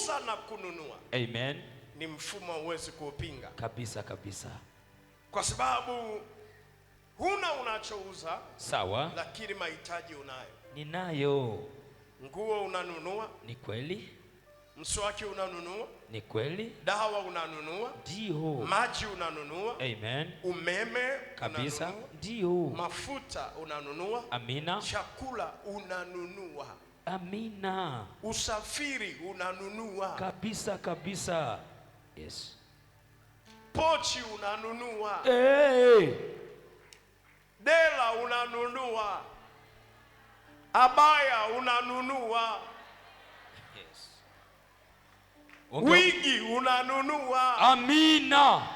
kuuza na kununua. Amen. Ni mfumo huwezi kuupinga. Kabisa kabisa. Kwa sababu huna unachouza, sawa, lakini mahitaji unayo. Ninayo. Nguo unanunua. Ni kweli. Mswaki unanunua. Ni kweli. Dawa unanunua. Ndio. Maji unanunua. Amen. Umeme kabisa. Unanunua. Ndio. Mafuta unanunua. Amina. Chakula unanunua. Amina. Usafiri unanunua. Kabisa kabisa. Yes. Pochi unanunua. Dela unanunua. Abaya unanunua. Yes. Wigi unanunua. Amina.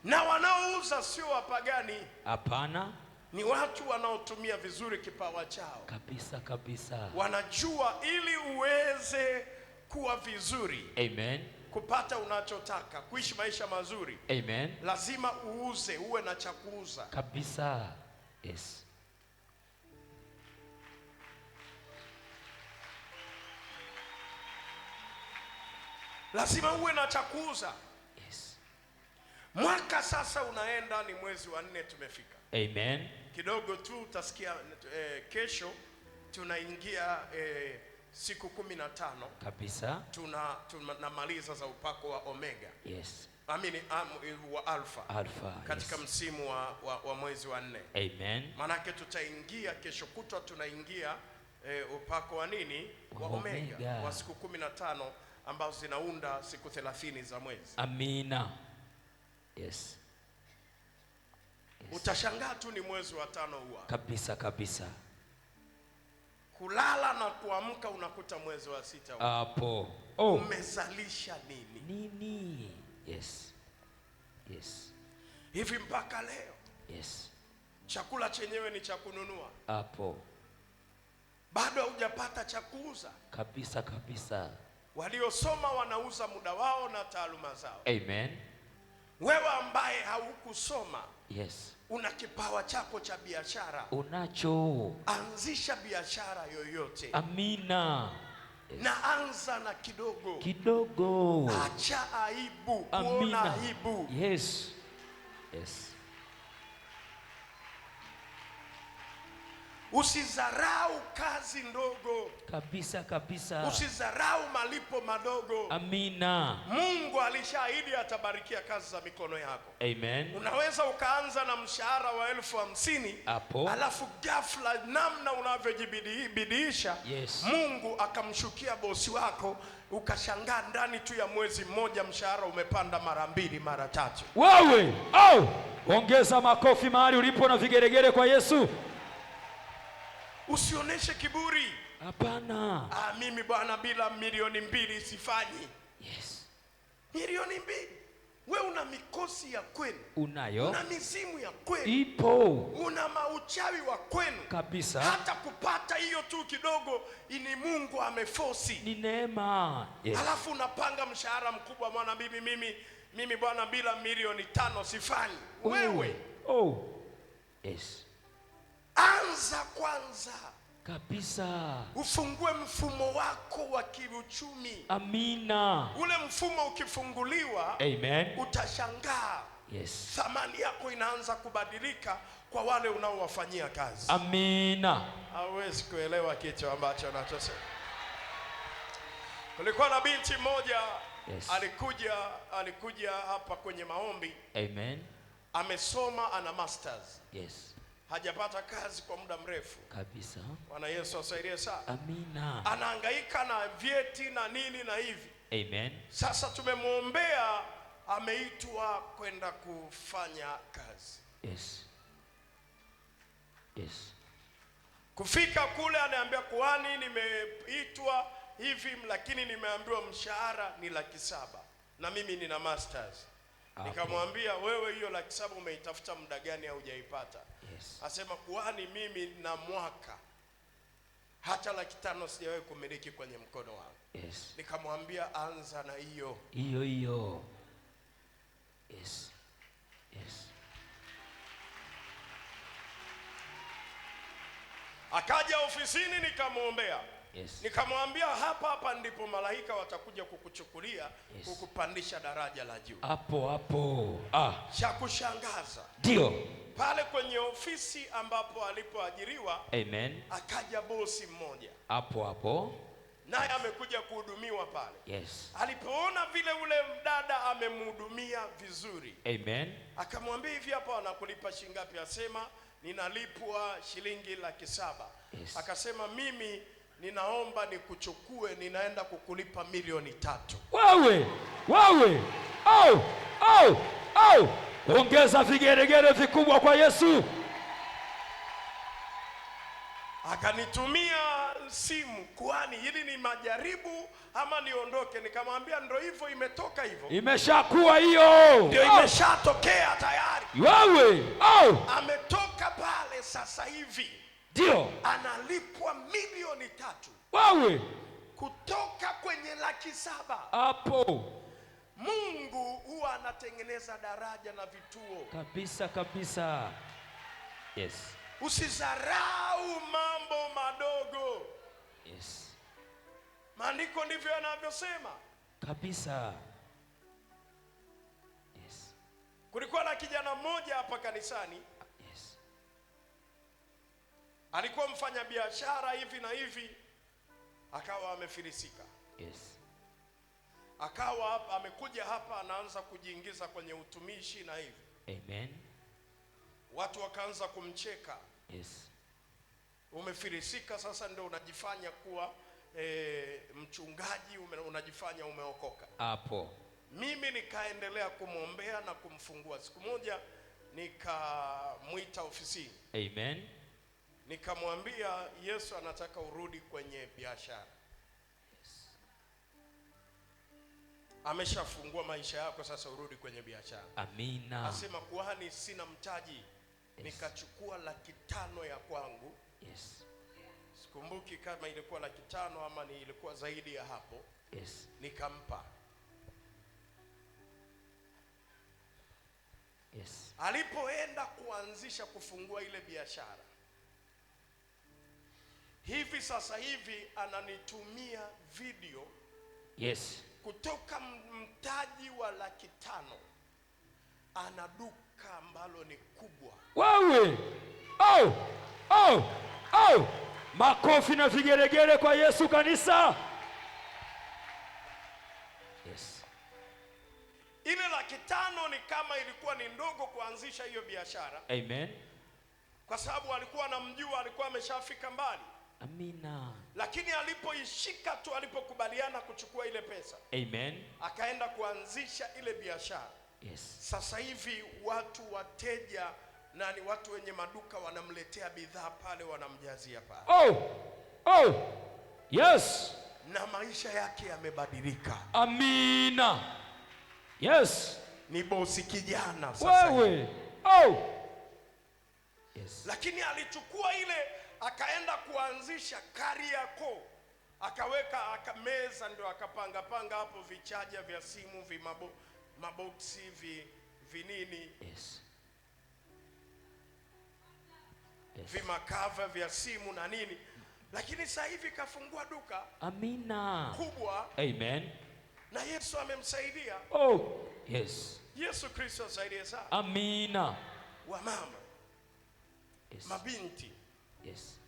Na wanaouza sio wapagani. Hapana. Ni watu wanaotumia vizuri kipawa chao. Kabisa kabisa. Wanajua ili uweze kuwa vizuri. Amen. Kupata unachotaka, kuishi maisha mazuri. Amen. Lazima uuze, uwe na cha kuuza. Kabisa. Yes. Lazima uwe na cha kuuza. Yes. Mwaka sasa unaenda, ni mwezi wa 4 tumefika. Amen. Kidogo tu utasikia kesho tunaingia siku 15. Kabisa. Tunamaliza za upako wa Omega. Yes. Amini wa Alpha. Alpha. Katika yes. msimu wa mwezi wa 4. Amen. Manake tutaingia kesho kutwa, tunaingia upako wa nini? Wa Omega. Wa siku 15 ambazo zinaunda siku 30 za mwezi. Amina. Yes. Utashangaa tu ni mwezi wa 5 huwa. Kabisa kabisa. Kulala na kuamka unakuta mwezi wa 6 hapo. Umezalisha nini? Yes. Yes. Hivi mpaka leo. Yes. Chakula chenyewe ni cha kununua. Hapo. Bado hujapata cha kuuza. Kabisa kabisa. Waliosoma wanauza muda wao na taaluma zao. Amen. Wewe ambaye haukusoma, yes, una kipawa chako cha biashara. Unacho. Anzisha biashara yoyote. Amina. Yes. Na anza na kidogo. Kidogo. Acha aibu. Amina. Kuona aibu. Yes. Yes. Usizarau kazi ndogo. Kabisa kabisa. Usizarau malipo madogo. Amina. Mungu alishaahidi atabarikia kazi za mikono yako. Amen. Unaweza ukaanza na mshahara wa 50,000 hapo, alafu ghafla namna unavyojibidiisha, yes, Mungu akamshukia bosi wako, ukashangaa ndani tu ya mwezi mmoja mshahara umepanda mara 2 mara 3. Wewe, ongeza makofi mahali ulipo na vigeregere kwa Yesu. Usioneshe kiburi. Hapana. Mimi bwana bila milioni 2 sifanyi. Yes. Milioni 2. Wewe una mikosi ya kwenu. Unayo. Una mizimu ya kwenu. Ipo. Una mauchawi wa kwenu. Kabisa. Hata kupata hiyo tu kidogo ni Mungu ameforce. Ni neema. Yes. Alafu unapanga mshahara mkubwa, mwana bibi, mimi bwana bila milioni 5 sifanyi. Wewe. Yes. Anza kwanza. Kabisa. Ufungue mfumo wako wa kiuchumi. Amina. Ule mfumo ukifunguliwa, amen, utashangaa. Yes. Thamani yako inaanza kubadilika kwa wale unaowafanyia kazi. Amina. Hawezi kuelewa kitu ambacho nachosema. Kulikuwa na binti moja, yes, alikuja hapa kwenye maombi. Amen. Amesoma, ana masters. Yes. Hajapata kazi kwa muda mrefu. Kabisa. Bwana Yesu asaidie sana. Amina. Anahangaika na vyeti na nini na hivi. Amen. Sasa tumemwombea, ameitwa kwenda kufanya kazi. Yes. Yes. Kufika kule anaambia kuhani, nimeitwa hivi lakini nimeambiwa mshahara ni 700,000 na mimi nina masters. Nikamwambia, wewe hiyo 700,000 umeitafuta muda gani au hujaipata? Yes. Asema, kuhani, mimi na mwaka hata 500,000 sijawahi kumiliki kwenye mkono wangu. Yes. Nikamwambia, anza na hiyo. Yes. Yes. Akaja ofisini, nikamwombea. Yes. Nikamwambia hapa ndipo malaika watakuja kukuchukulia, yes, kukupandisha daraja la juu. Hapo. Cha kushangaza, ndio pale kwenye ofisi ambapo alipoajiriwa, amen, akaja bosi mmoja hapo naye amekuja kuhudumiwa pale. Yes. Alipoona vile ule mdada amemhudumia vizuri, amen, akamwambia hivi, hapa wanakulipa shilingi ngapi? Asema ninalipwa shilingi 700,000. Yes. Akasema mimi ninaomba nikuchukue, ninaenda kukulipa 3,000,000. Wewe. Au. Ongeza vigeregere vikubwa kwa Yesu. Akanitumia simu, kwani hili ni majaribu ama niondoke? Nikamwambia ndio hivyo, imetoka hivyo. Imeshakuwa hiyo. Ndio imeshatokea tayari. Ametoka pale sasa hivi. Ndio. Analipwa 3,000,000. Kutoka kwenye 700,000. Hapo. Mungu huwa anatengeneza daraja na vituo. Kabisa. Yes. Usizarau mambo madogo. Yes. Maandiko ndivyo yanavyosema. Kabisa. Yes. Kulikuwa na kijana mmoja hapa kanisani. Yes. Alikuwa mfanya biashara hivi na hivi, akawa amefilisika. Yes. Akawa amekuja hapa anaanza kujiingiza kwenye utumishi na hivi. Amen. Watu wakaanza kumcheka. Yes. Umefilisika sasa ndio unajifanya kuwa mchungaji, unajifanya umeokoka. Hapo. Mimi nikaendelea kumwombea na kumfungua. Siku moja nikamuita ofisini. Amen. Nikamwambia Yesu anataka urudi kwenye biashara. Yes. Ameshafungua maisha yako, sasa urudi kwenye biashara. Amina. Asema kuhani, sina mtaji. Yes. Nikachukua 500,000 ya kwangu. Yes. Sikumbuki kama ilikuwa 500,000 ama ni ilikuwa zaidi ya hapo. Yes. Nikampa. Yes. Alipoenda kuanzisha kufungua ile biashara, hivi sasa hivi ananitumia video. Yes. Kutoka mtaji wa 500,000 ana duka ambalo ni kubwa. Makofi na vigeregere kwa Yesu kanisa. Yes. Ile 500,000 ni kama ilikuwa ni ndogo kuanzisha hiyo biashara. Amen. Kwa sababu alikuwa anamjua, alikuwa ameshafika mbali. Amina. Lakini alipoishika tu, alipokubaliana kuchukua ile pesa. Amen. Akaenda kuanzisha ile biashara. Yes. Sasa hivi wateja ni watu wenye maduka wanamletea bidhaa pale, wanamjazia pale. Yes. Na maisha yake yamebadilika. Amina. Yes. Ni bosi kijana sasa. Yes. Lakini alichukua ile akaenda kuanzisha Kariakoo. Akaweka meza, ndio akapanga hapo vichaja vya simu, maboksi vinini. Yes. Vimakava vya simu na nini. Lakini sasa hivi kafungua duka. Amina. Kubwa. Amen. Na Yesu amemsaidia. Yes. Yesu Kristo asaidie sana. Amina. Wa mama. Yes. Mabinti. Yes.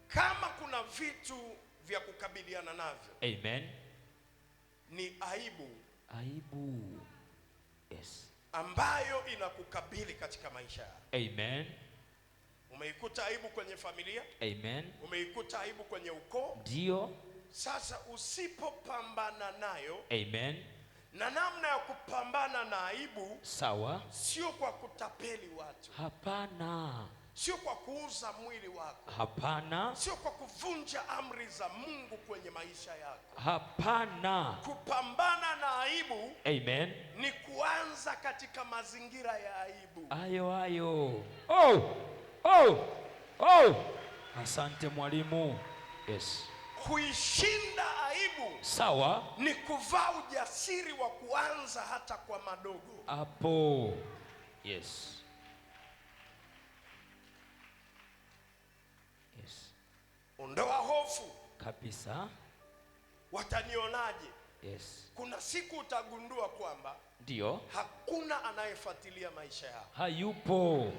Kama kuna vitu vya kukabiliana navyo. Amen. Ni aibu. Yes. Ambayo inakukabili katika maisha yako. Amen. Umeikuta aibu kwenye familia. Amen. Umeikuta aibu kwenye ukoo. Ndio. Sasa usipopambana nayo. Amen. Na namna ya kupambana na aibu. Sawa. Sio kwa kutapeli watu. Hapana. Sio kwa kuuza mwili wako. Hapana. Sio kwa kuvunja amri za Mungu kwenye maisha yako. Hapana. Kupambana na aibu. Amen. Ni kuanza katika mazingira ya aibu. Ayo. Asante mwalimu. Yes. Kuishinda aibu. Sawa. Ni kuvaa ujasiri wa kuanza hata kwa madogo. Hapo. Yes. kabisa. Watanionaje? Yes. Kuna siku utagundua kwamba Ndio. hakuna anayefuatilia maisha yako. Hayupo.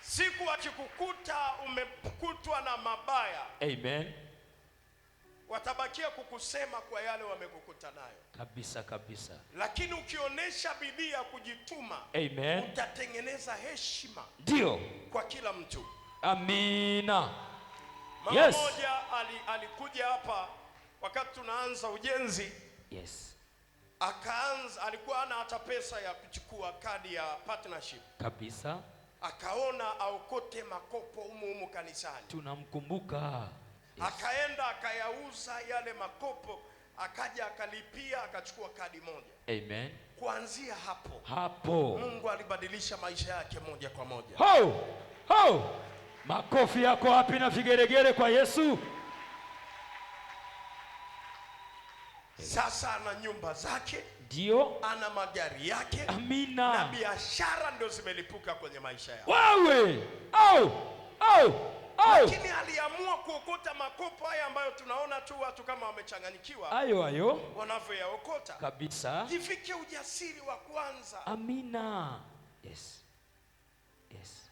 Siku akikukuta umekutwa na mabaya, Amen, watabakia kukusema kwa yale wamekukuta nayo. kabisa kabisa. Lakini ukionyesha bidii ya kujituma, Amen, utatengeneza heshima ndio kwa kila mtu. Amina. Mama Yes. moja alikuja hapa wakati tunaanza ujenzi. Yes. Alikuwa hana hata pesa ya kuchukua kadi ya partnership. Kabisa. Akaona aokote makopo humu kanisani. Tunamkumbuka. Yes. Akaenda akayauza yale makopo, akaja akalipia, akachukua kadi moja. Amen. Kuanzia hapo Mungu alibadilisha maisha yake moja kwa moja. Makofi yako wapi na vigeregere kwa Yesu? Sasa ana nyumba zake, ndio, ana magari yake. Amina. Na biashara ndio zimelipuka kwenye maisha yake. Wewe lakini aliamua kuokota makopo haya ambayo tunaona tu watu kama wamechanganyikiwa ayo wanavyoyaokota. Kabisa. Jifike ujasiri wa kwanza. Amina. Yes. Yes.